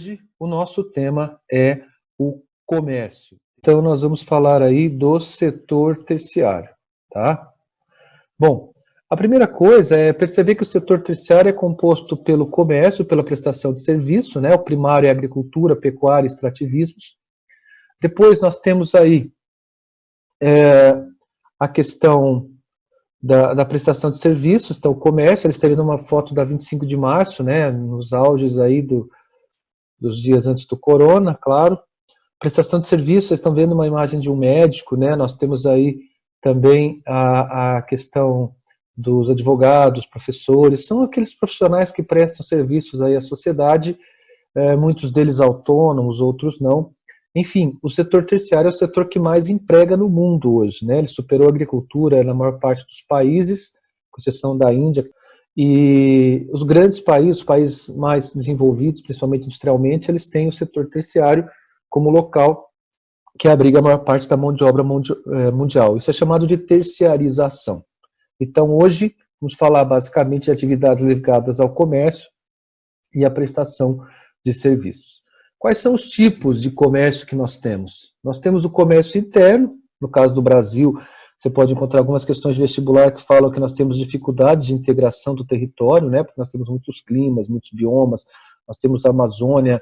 hoje o nosso tema é o comércio. Então nós vamos falar aí do setor terciário, tá? Bom, a primeira coisa é perceber que o setor terciário é composto pelo comércio, pela prestação de serviço, né? O primário é agricultura, pecuária, extrativismos. Depois nós temos aí a questão da prestação de serviços, então o comércio, eles estão numa foto da 25 de março, né? Nos auges aí dos dias antes do corona, claro. Prestação de serviços, vocês estão vendo uma imagem de um médico, né? Nós temos aí também a questão dos advogados, professores, são aqueles profissionais que prestam serviços aí à sociedade, muitos deles autônomos, outros não. Enfim, o setor terciário é o setor que mais emprega no mundo hoje, né? Ele superou a agricultura na maior parte dos países, com exceção da Índia. E os grandes países, os países mais desenvolvidos, principalmente industrialmente, eles têm o setor terciário como local que abriga a maior parte da mão de obra mundial. Isso é chamado de terciarização. Então, hoje, vamos falar basicamente de atividades ligadas ao comércio e à prestação de serviços. Quais são os tipos de comércio que nós temos? Nós temos o comércio interno, no caso do Brasil, você pode encontrar algumas questões de vestibular que falam que nós temos dificuldades de integração do território, né, porque nós temos muitos climas, muitos biomas, nós temos a Amazônia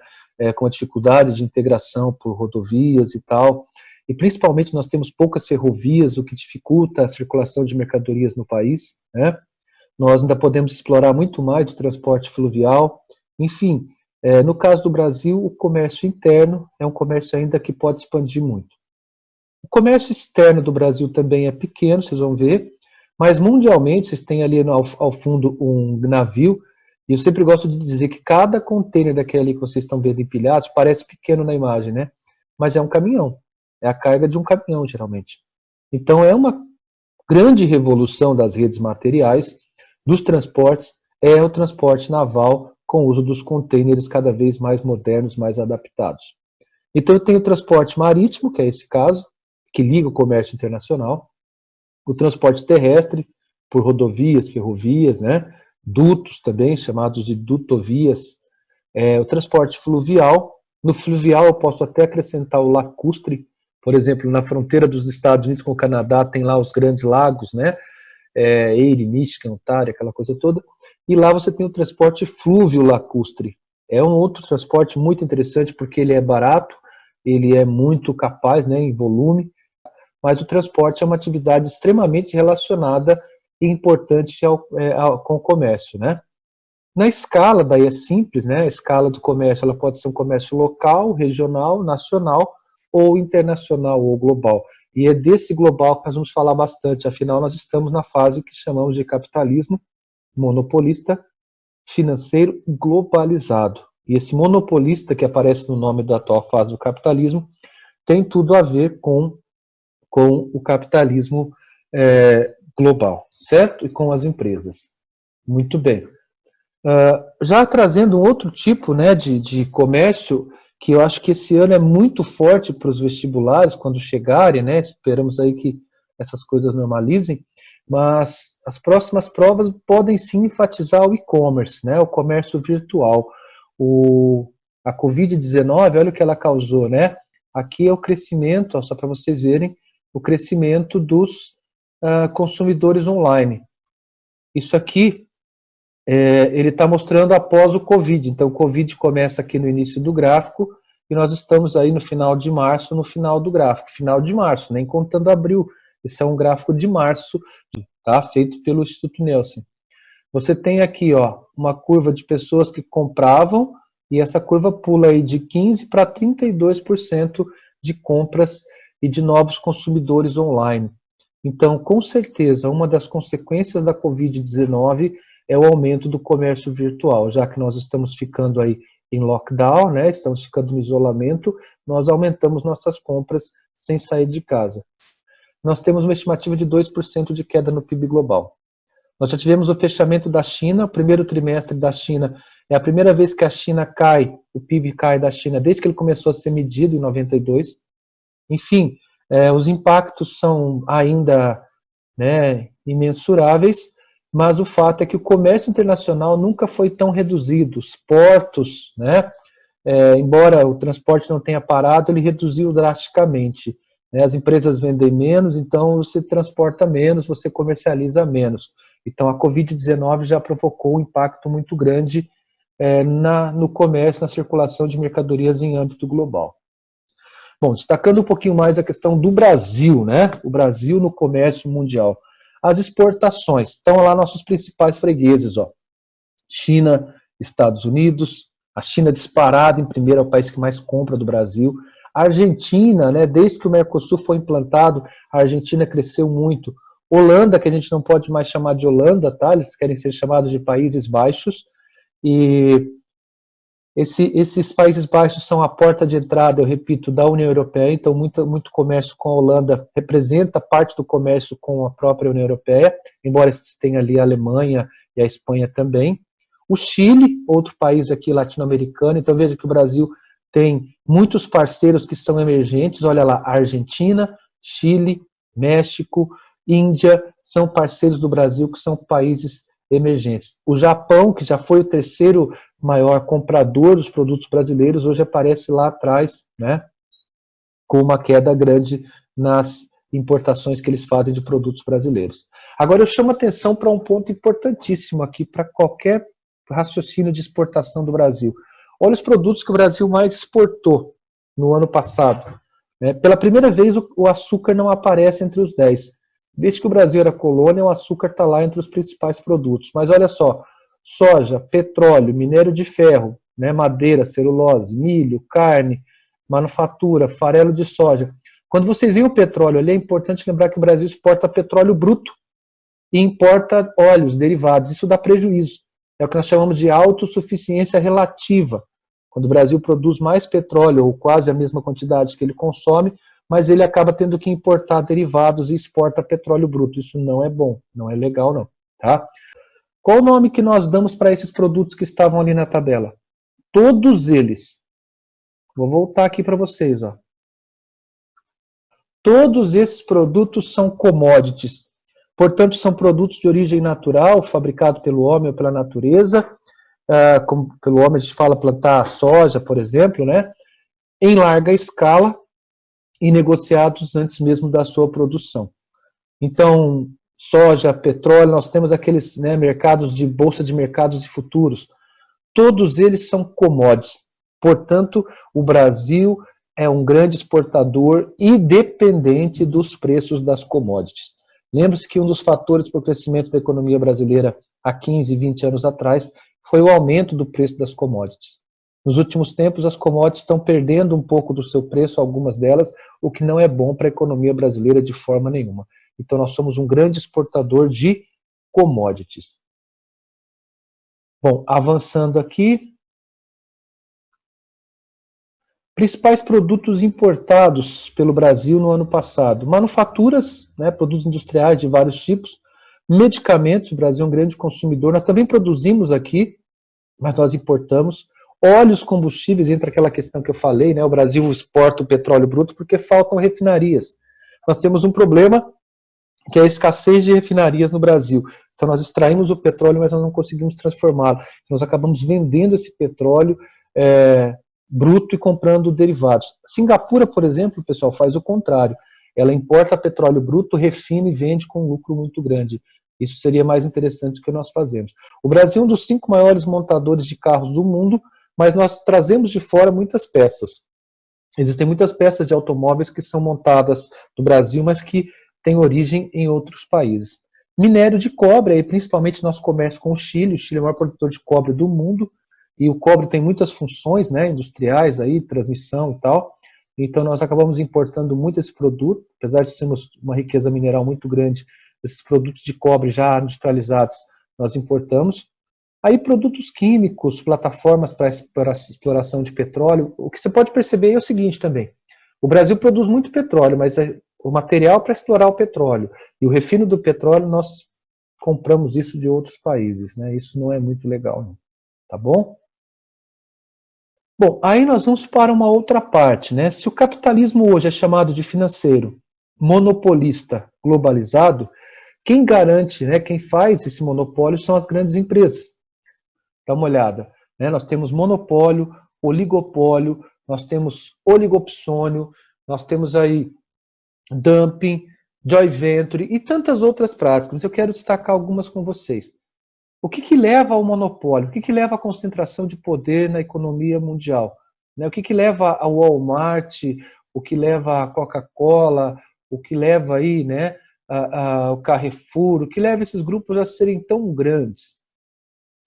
com a dificuldade de integração por rodovias e tal, e principalmente nós temos poucas ferrovias, o que dificulta a circulação de mercadorias no país, né? Nós ainda podemos explorar muito mais o transporte fluvial, enfim. No caso do Brasil, o comércio interno é um comércio ainda que pode expandir muito. O comércio externo do Brasil também é pequeno, vocês vão ver, mas mundialmente, vocês têm ali ao fundo um navio, e eu sempre gosto de dizer que cada container daquele ali que vocês estão vendo empilhados parece pequeno na imagem, né? Mas é um caminhão, é a carga de um caminhão, geralmente. Então é uma grande revolução das redes materiais, dos transportes, é o transporte naval, com o uso dos containers cada vez mais modernos, mais adaptados. Então eu tenho o transporte marítimo, que é esse caso, que liga o comércio internacional, o transporte terrestre, por rodovias, ferrovias, né? Dutos também, chamados de dutovias, o transporte fluvial. No fluvial eu posso até acrescentar o lacustre, por exemplo, na fronteira dos Estados Unidos com o Canadá tem lá os grandes lagos, né? Erie, Michigan, Ontário, aquela coisa toda, e lá você tem o transporte flúvio lacustre. É um outro transporte muito interessante porque ele é barato, ele é muito capaz, né, em volume, mas o transporte é uma atividade extremamente relacionada e importante com o comércio, né? Na escala, daí é simples, né? A escala do comércio ela pode ser um comércio local, regional, nacional ou internacional ou global. E é desse global que nós vamos falar bastante, afinal nós estamos na fase que chamamos de capitalismo monopolista financeiro globalizado. E esse monopolista que aparece no nome da atual fase do capitalismo tem tudo a ver com o capitalismo global, certo? E com as empresas. Muito bem. Já trazendo um outro tipo, né, de comércio, que eu acho que esse ano é muito forte para os vestibulares, quando chegarem, né, esperamos aí que essas coisas normalizem, mas as próximas provas podem sim enfatizar o e-commerce, né, o comércio virtual. A Covid-19, olha o que ela causou, né? Aqui é o crescimento, só para vocês verem, o crescimento dos consumidores online. Isso aqui, ele está mostrando após o Covid. Então, o Covid começa aqui no início do gráfico e nós estamos aí no final de março, no final do gráfico. Final de março, nem contando abril. Esse é um gráfico de março, tá? Feito pelo Instituto Nielsen. Você tem aqui, ó, uma curva de pessoas que compravam e essa curva pula aí de 15% para 32% de compras e de novos consumidores online. Então, com certeza, uma das consequências da Covid-19 é o aumento do comércio virtual, já que nós estamos ficando aí em lockdown, né, estamos ficando no isolamento, nós aumentamos nossas compras sem sair de casa. Nós temos uma estimativa de 2% de queda no PIB global. Nós já tivemos o fechamento da China, o primeiro trimestre da China, é a primeira vez que a China cai, o PIB cai da China, desde que ele começou a ser medido em 92. Enfim, os impactos são ainda, né, imensuráveis, mas o fato é que o comércio internacional nunca foi tão reduzido. Os portos, né, embora o transporte não tenha parado, ele reduziu drasticamente, né? As empresas vendem menos, então você transporta menos, você comercializa menos. Então a Covid-19 já provocou um impacto muito grande no comércio, na circulação de mercadorias em âmbito global. Bom, destacando um pouquinho mais a questão do Brasil, né? O Brasil no comércio mundial. As exportações, estão lá nossos principais fregueses, ó. China, Estados Unidos, a China disparada em primeiro, é o país que mais compra do Brasil. A Argentina, né, desde que o Mercosul foi implantado, a Argentina cresceu muito. Holanda, que a gente não pode mais chamar de Holanda, tá? Eles querem ser chamados de Países Baixos. E esses Países Baixos são a porta de entrada, eu repito, da União Europeia, então muito comércio com a Holanda representa parte do comércio com a própria União Europeia, embora tenha ali a Alemanha e a Espanha também. O Chile, outro país aqui latino-americano, então veja que o Brasil tem muitos parceiros que são emergentes, olha lá, Argentina, Chile, México, Índia, são parceiros do Brasil que são países emergentes. O Japão, que já foi o terceiro maior comprador dos produtos brasileiros, hoje aparece lá atrás, né, com uma queda grande nas importações que eles fazem de produtos brasileiros. Agora eu chamo a atenção para um ponto importantíssimo aqui, para qualquer raciocínio de exportação do Brasil. Olha os produtos que o Brasil mais exportou no ano passado. Pela primeira vez o açúcar não aparece entre os 10. Desde que o Brasil era colônia, o açúcar está lá entre os principais produtos. Mas olha só, soja, petróleo, minério de ferro, né, madeira, celulose, milho, carne, manufatura, farelo de soja. Quando vocês veem o petróleo ali, é importante lembrar que o Brasil exporta petróleo bruto e importa óleos, derivados. Isso dá prejuízo. É o que nós chamamos de autossuficiência relativa. Quando o Brasil produz mais petróleo, ou quase a mesma quantidade que ele consome, mas ele acaba tendo que importar derivados e exporta petróleo bruto. Isso não é bom, não é legal não. Tá? Qual o nome que nós damos para esses produtos que estavam ali na tabela? Todos eles. Vou voltar aqui para vocês. Ó. Todos esses produtos são commodities. Portanto, são produtos de origem natural, fabricados pelo homem ou pela natureza. Como pelo homem a gente fala plantar soja, por exemplo, né? Em larga escala e negociados antes mesmo da sua produção. Então, soja, petróleo, nós temos aqueles, né, mercados de bolsa de mercados de futuros. Todos eles são commodities. Portanto, o Brasil é um grande exportador independente dos preços das commodities. Lembre-se que um dos fatores para o crescimento da economia brasileira há 15, 20 anos atrás foi o aumento do preço das commodities. Nos últimos tempos, as commodities estão perdendo um pouco do seu preço, algumas delas, o que não é bom para a economia brasileira de forma nenhuma. Então, nós somos um grande exportador de commodities. Bom, avançando aqui. Principais produtos importados pelo Brasil no ano passado. Manufaturas, né, produtos industriais de vários tipos. Medicamentos, o Brasil é um grande consumidor. Nós também produzimos aqui, mas nós importamos. Óleos, combustíveis, entra aquela questão que eu falei, né, o Brasil exporta o petróleo bruto porque faltam refinarias. Nós temos um problema que é a escassez de refinarias no Brasil. Então nós extraímos o petróleo, mas nós não conseguimos transformá-lo. Nós acabamos vendendo esse petróleo bruto e comprando derivados. Singapura, por exemplo, pessoal, faz o contrário. Ela importa petróleo bruto, refina e vende com um lucro muito grande. Isso seria mais interessante do que nós fazemos. O Brasil é um dos 5 maiores montadores de carros do mundo, mas nós trazemos de fora muitas peças. Existem muitas peças de automóveis que são montadas no Brasil, mas que têm origem em outros países. Minério de cobre, aí, principalmente nosso comércio com o Chile. O Chile é o maior produtor de cobre do mundo. E o cobre tem muitas funções, né, industriais, aí, transmissão e tal. Então nós acabamos importando muito esse produto, apesar de sermos uma riqueza mineral muito grande, esses produtos de cobre já industrializados nós importamos. Aí produtos químicos, plataformas para exploração de petróleo. O que você pode perceber é o seguinte também, o Brasil produz muito petróleo, mas o material para explorar o petróleo e o refino do petróleo nós compramos isso de outros países, né? Isso não é muito legal, não. Tá bom? Bom, aí nós vamos para uma outra parte, né? Se o capitalismo hoje é chamado de financeiro, monopolista, globalizado, quem garante, né, quem faz esse monopólio são as grandes empresas. Dá uma olhada, né? Nós temos monopólio, oligopólio, nós temos oligopsônio, nós temos aí dumping, joint venture e tantas outras práticas. Eu quero destacar algumas com vocês. O que leva ao monopólio? O que leva à concentração de poder na economia mundial? O que leva ao Walmart, o que leva a Coca-Cola, o que leva aí, né, o Carrefour, o que leva esses grupos a serem tão grandes?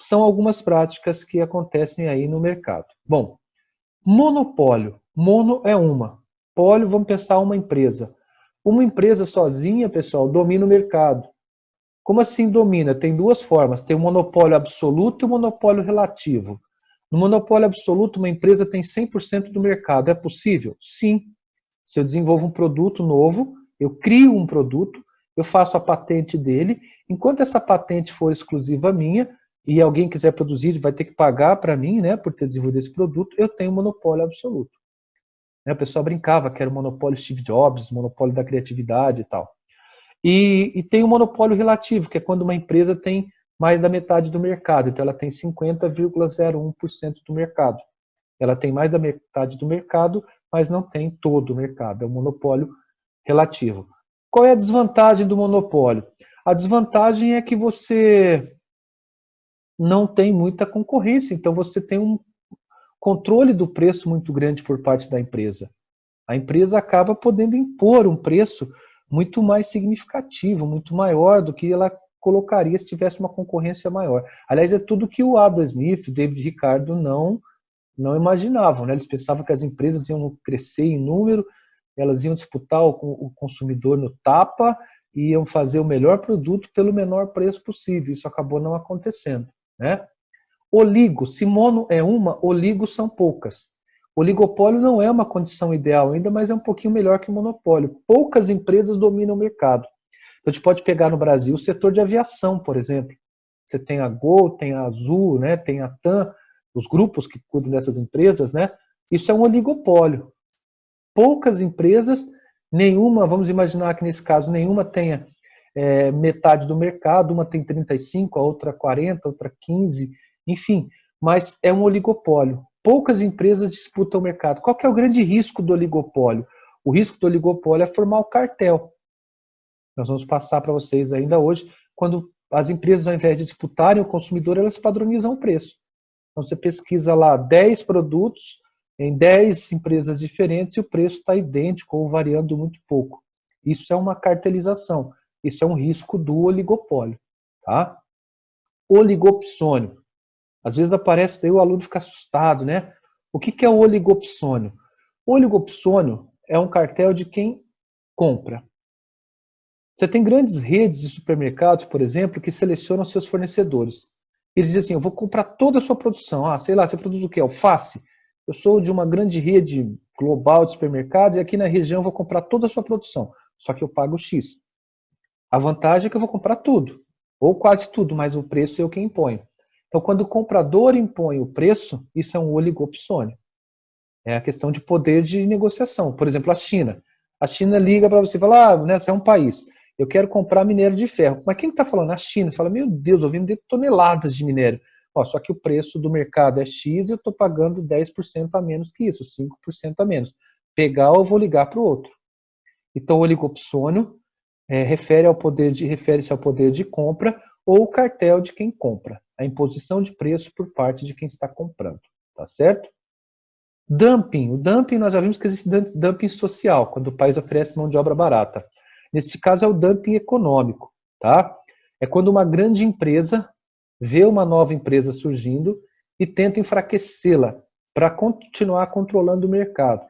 São algumas práticas que acontecem aí no mercado. Bom, monopólio. Mono é uma. Pólio, vamos pensar uma empresa. Uma empresa sozinha, pessoal, domina o mercado. Como assim domina? Tem duas formas. Tem o monopólio absoluto e o monopólio relativo. No monopólio absoluto, uma empresa tem 100% do mercado. É possível? Sim. Se eu desenvolvo um produto novo, eu crio um produto, eu faço a patente dele. Enquanto essa patente for exclusiva minha, e alguém quiser produzir, vai ter que pagar para mim, né, por ter desenvolvido esse produto, eu tenho monopólio absoluto. O pessoal brincava que era o monopólio Steve Jobs, monopólio da criatividade e tal. E tem o monopólio relativo, que é quando uma empresa tem mais da metade do mercado. Então ela tem 50,01% do mercado. Ela tem mais da metade do mercado, mas não tem todo o mercado. É um monopólio relativo. Qual é a desvantagem do monopólio? A desvantagem é que você não tem muita concorrência, então você tem um controle do preço muito grande por parte da empresa. A empresa acaba podendo impor um preço muito mais significativo, muito maior do que ela colocaria se tivesse uma concorrência maior. Aliás, é tudo que o Adam Smith, David Ricardo não imaginavam, né? Eles pensavam que as empresas iam crescer em número, elas iam disputar o consumidor no tapa e iam fazer o melhor produto pelo menor preço possível. Isso acabou não acontecendo, né? Oligo, se mono é uma, oligo são poucas. Oligopólio não é uma condição ideal ainda, mas é um pouquinho melhor que o monopólio. Poucas empresas dominam o mercado. A gente pode pegar no Brasil o setor de aviação, por exemplo. Você tem a Gol, tem a Azul, né, tem a TAM, os grupos que cuidam dessas empresas, né? Isso é um oligopólio. Poucas empresas, nenhuma, vamos imaginar que nesse caso nenhuma tenha metade do mercado, uma tem 35%, a outra 40%, a outra 15%, enfim, mas é um oligopólio. Poucas empresas disputam o mercado. Qual que é o grande risco do oligopólio? O risco do oligopólio é formar o cartel. Nós vamos passar para vocês ainda hoje, quando as empresas, ao invés de disputarem o consumidor, elas padronizam o preço. Então você pesquisa lá 10 produtos em 10 empresas diferentes e o preço está idêntico ou variando muito pouco. Isso é uma cartelização. Isso é um risco do oligopólio. Tá? Oligopsônio. Às vezes aparece, daí o aluno fica assustado, né? O que é o oligopsônio? O oligopsônio é um cartel de quem compra. Você tem grandes redes de supermercados, por exemplo, que selecionam seus fornecedores. Eles dizem assim, eu vou comprar toda a sua produção. Ah, sei lá, você produz o quê? Alface? Eu sou de uma grande rede global de supermercados e aqui na região eu vou comprar toda a sua produção. Só que eu pago X. A vantagem é que eu vou comprar tudo, ou quase tudo, mas o preço é eu quem imponho. Então, quando o comprador impõe o preço, isso é um oligopsônio. É a questão de poder de negociação. Por exemplo, a China. A China liga para você e fala, né, você é um país, eu quero comprar minério de ferro. Mas quem está falando? A China. Você fala, meu Deus, eu vendo toneladas de minério. Ó, só que o preço do mercado é X e eu estou pagando 10% a menos que isso, 5% a menos. Pegar, eu vou ligar para o outro. Então, o oligopsônio refere-se ao poder de compra ou o cartel de quem compra, a imposição de preço por parte de quem está comprando, tá certo? Dumping. O dumping, nós já vimos que existe dumping social, quando o país oferece mão de obra barata. Neste caso é o dumping econômico, tá? É quando uma grande empresa vê uma nova empresa surgindo e tenta enfraquecê-la para continuar controlando o mercado.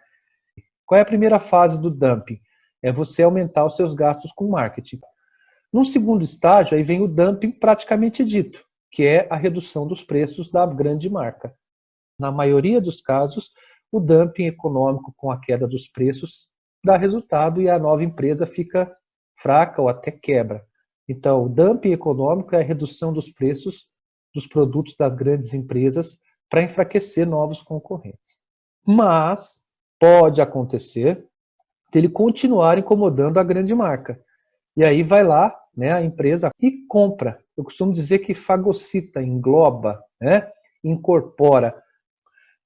Qual é a primeira fase do dumping? É você aumentar os seus gastos com marketing. Num segundo estágio, aí vem o dumping praticamente dito, que é a redução dos preços da grande marca. Na maioria dos casos, o dumping econômico com a queda dos preços dá resultado e a nova empresa fica fraca ou até quebra. Então, o dumping econômico é a redução dos preços dos produtos das grandes empresas para enfraquecer novos concorrentes. Mas pode acontecer dele continuar incomodando a grande marca. E aí vai lá, né, a empresa e compra. Eu costumo dizer que fagocita, engloba, né, incorpora.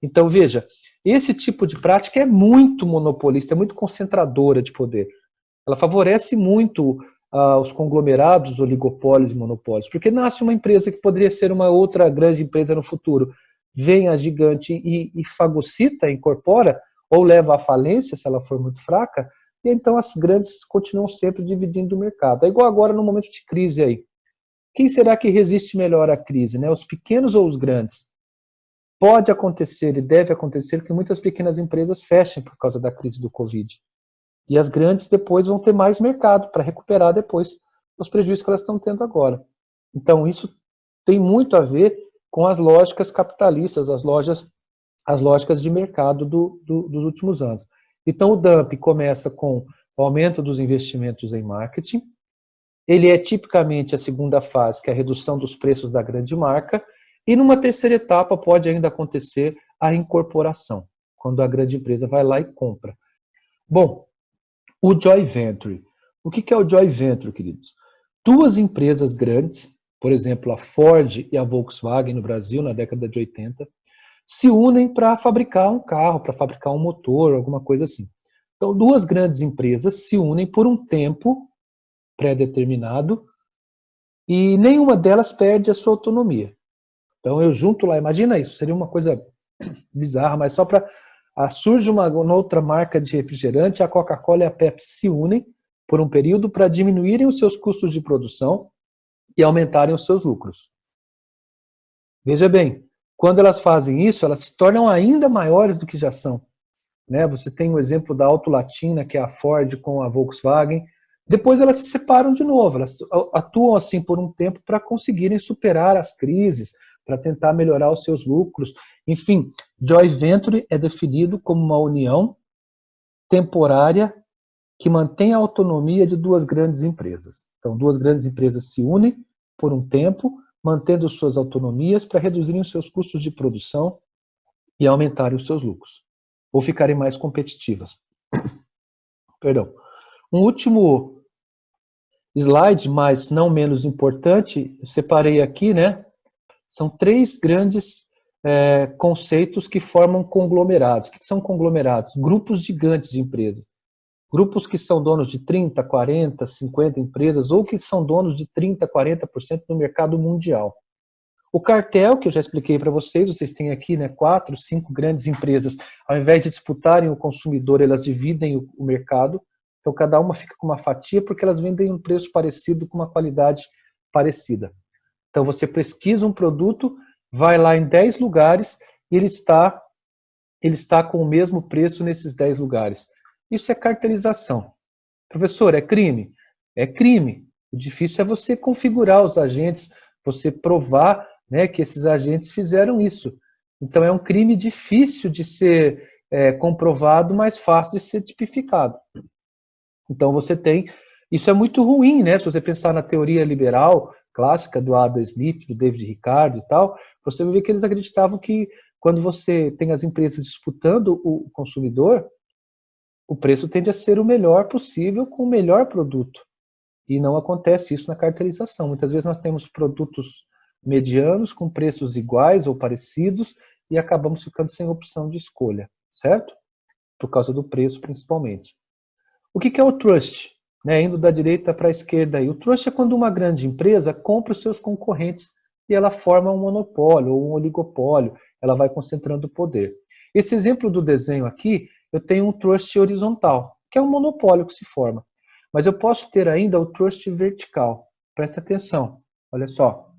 Então, veja, esse tipo de prática é muito monopolista, é muito concentradora de poder. Ela favorece muito os conglomerados, os oligopólios e monopólios, porque nasce uma empresa que poderia ser uma outra grande empresa no futuro, vem a gigante e fagocita, incorpora, ou leva à falência, se ela for muito fraca, e então as grandes continuam sempre dividindo o mercado. É igual agora no momento de crise aí. Quem será que resiste melhor à crise, né? Os pequenos ou os grandes? Pode acontecer e deve acontecer que muitas pequenas empresas fechem por causa da crise do Covid. E as grandes depois vão ter mais mercado para recuperar depois os prejuízos que elas estão tendo agora. Então, isso tem muito a ver com as lógicas capitalistas, as lógicas de mercado dos últimos anos. Então, o dumping começa com o aumento dos investimentos em marketing. Ele é tipicamente a segunda fase, que é a redução dos preços da grande marca. E numa terceira etapa pode ainda acontecer a incorporação, quando a grande empresa vai lá e compra. Bom, o joint venture. O que é o joint venture, queridos? Duas empresas grandes, por exemplo, a Ford e a Volkswagen no Brasil, na década de 80, se unem para fabricar um carro, para fabricar um motor, alguma coisa assim. Então, duas grandes empresas se unem por um tempo pré-determinado e nenhuma delas perde a sua autonomia. Então, eu junto lá, imagina isso, seria uma coisa bizarra, mas só para... surge uma outra marca de refrigerante, a Coca-Cola e a Pepsi se unem por um período para diminuírem os seus custos de produção e aumentarem os seus lucros. Veja bem, quando elas fazem isso, elas se tornam ainda maiores do que já são. Né? Você tem o exemplo da Auto Latina, que é a Ford com a Volkswagen. Depois elas se separam de novo, elas atuam assim por um tempo para conseguirem superar as crises, para tentar melhorar os seus lucros. Enfim, joint venture é definido como uma união temporária que mantém a autonomia de duas grandes empresas. Então, duas grandes empresas se unem por um tempo, mantendo suas autonomias para reduzirem os seus custos de produção e aumentarem os seus lucros, ou ficarem mais competitivas. Perdão. Um último slide, mas não menos importante, eu separei aqui, né? São três grandes conceitos que formam conglomerados. O que são conglomerados? Grupos gigantes de empresas. Grupos que são donos de 30, 40, 50 empresas, ou que são donos de 30, 40% do mercado mundial. O cartel, que eu já expliquei para vocês têm aqui 4, 5 grandes empresas, ao invés de disputarem o consumidor, elas dividem o mercado, então cada uma fica com uma fatia, porque elas vendem um preço parecido, com uma qualidade parecida. Então você pesquisa um produto, vai lá em 10 lugares, e ele está com o mesmo preço nesses 10 lugares. Isso é cartelização. Professor, é crime? É crime. O difícil é você configurar os agentes, você provar que esses agentes fizeram isso. Então é um crime difícil de ser comprovado, mas fácil de ser tipificado. Então você tem... Isso é muito ruim, né? Se você pensar na teoria liberal clássica do Adam Smith, do David Ricardo e tal, você vai ver que eles acreditavam que quando você tem as empresas disputando o consumidor, o preço tende a ser o melhor possível com o melhor produto. E não acontece isso na cartelização. Muitas vezes nós temos produtos medianos com preços iguais ou parecidos e acabamos ficando sem opção de escolha, certo? Por causa do preço, principalmente. O que é o trust? Indo da direita para a esquerda aí. O trust é quando uma grande empresa compra os seus concorrentes e ela forma um monopólio ou um oligopólio. Ela vai concentrando o poder. Esse exemplo do desenho aqui, eu tenho um trust horizontal, que é um monopólio que se forma. Mas eu posso ter ainda o trust vertical. Presta atenção, olha só.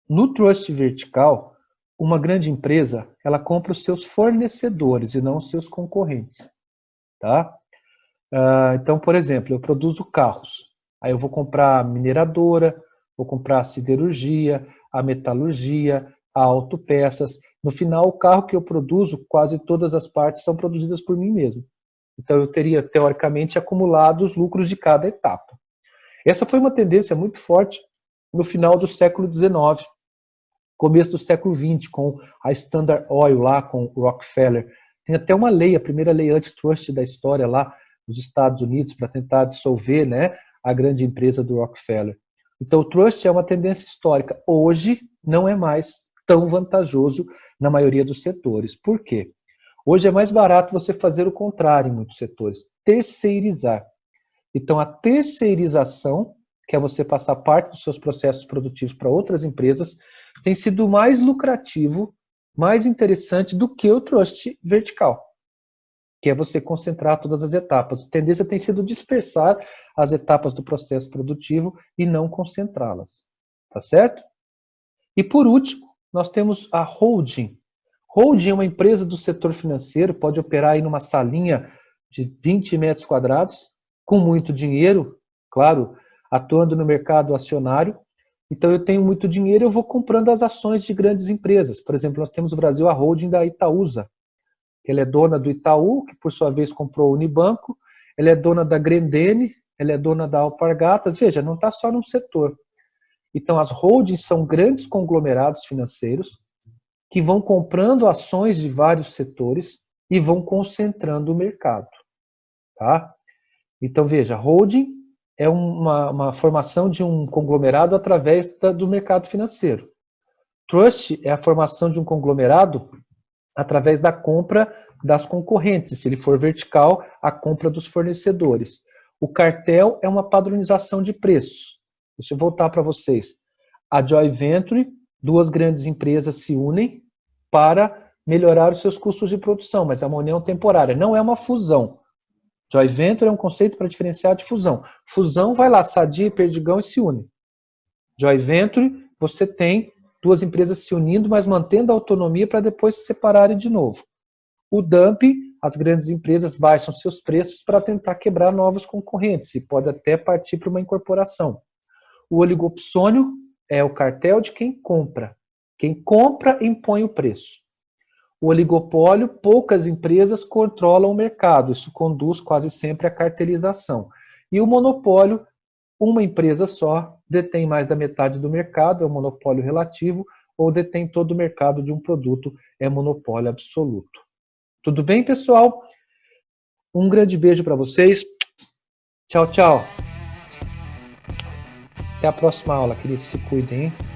No trust vertical, uma grande empresa, ela compra os seus fornecedores e não os seus concorrentes. Tá? Então, por exemplo, eu produzo carros. Aí eu vou comprar a mineradora, vou comprar a siderurgia, a metalurgia, a autopeças. No final, o carro que eu produzo, quase todas as partes são produzidas por mim mesmo. Então eu teria, teoricamente, acumulado os lucros de cada etapa. Essa foi uma tendência muito forte no final do século XIX, começo do século XX, com a Standard Oil lá, com o Rockefeller. Tem até uma lei, a primeira lei antitrust da história lá nos Estados Unidos, para tentar dissolver a grande empresa do Rockefeller. Então o trust é uma tendência histórica. Hoje não é mais tão vantajoso na maioria dos setores. Por quê? Hoje é mais barato você fazer o contrário em muitos setores, terceirizar. Então, a terceirização, que é você passar parte dos seus processos produtivos para outras empresas, tem sido mais lucrativo, mais interessante do que o trust vertical, que é você concentrar todas as etapas. A tendência tem sido dispersar as etapas do processo produtivo e não concentrá-las. Tá certo? E por último, nós temos a holding. Holding é uma empresa do setor financeiro, pode operar aí numa salinha de 20 metros quadrados, com muito dinheiro, claro, atuando no mercado acionário. Então eu tenho muito dinheiro, eu vou comprando as ações de grandes empresas. Por exemplo, nós temos no Brasil a holding da Itaúsa, que ela é dona do Itaú, que por sua vez comprou o Unibanco, ela é dona da Grendene, ela é dona da Alpargatas. Veja, não está só num setor. Então as holdings são grandes conglomerados financeiros que vão comprando ações de vários setores e vão concentrando o mercado. Tá? Então veja, holding é uma formação de um conglomerado através do mercado financeiro. Trust é a formação de um conglomerado através da compra das concorrentes, se ele for vertical, a compra dos fornecedores. O cartel é uma padronização de preços. Deixa eu voltar para vocês. A joint venture, duas grandes empresas se unem para melhorar os seus custos de produção, mas é uma união temporária, não é uma fusão. Joint venture é um conceito para diferenciar de fusão. Fusão vai lá, Sadia, Perdigão e se une. Joint venture, você tem duas empresas se unindo, mas mantendo a autonomia para depois se separarem de novo. O dumping, as grandes empresas baixam seus preços para tentar quebrar novos concorrentes e pode até partir para uma incorporação. O oligopsônio é o cartel de quem compra. Quem compra impõe o preço. O oligopólio, poucas empresas controlam o mercado. Isso conduz quase sempre à cartelização. E o monopólio, uma empresa só detém mais da metade do mercado, é um monopólio relativo, ou detém todo o mercado de um produto, é monopólio absoluto. Tudo bem, pessoal? Um grande beijo para vocês. Tchau, tchau. Até a próxima aula, queridos. Se cuidem, hein?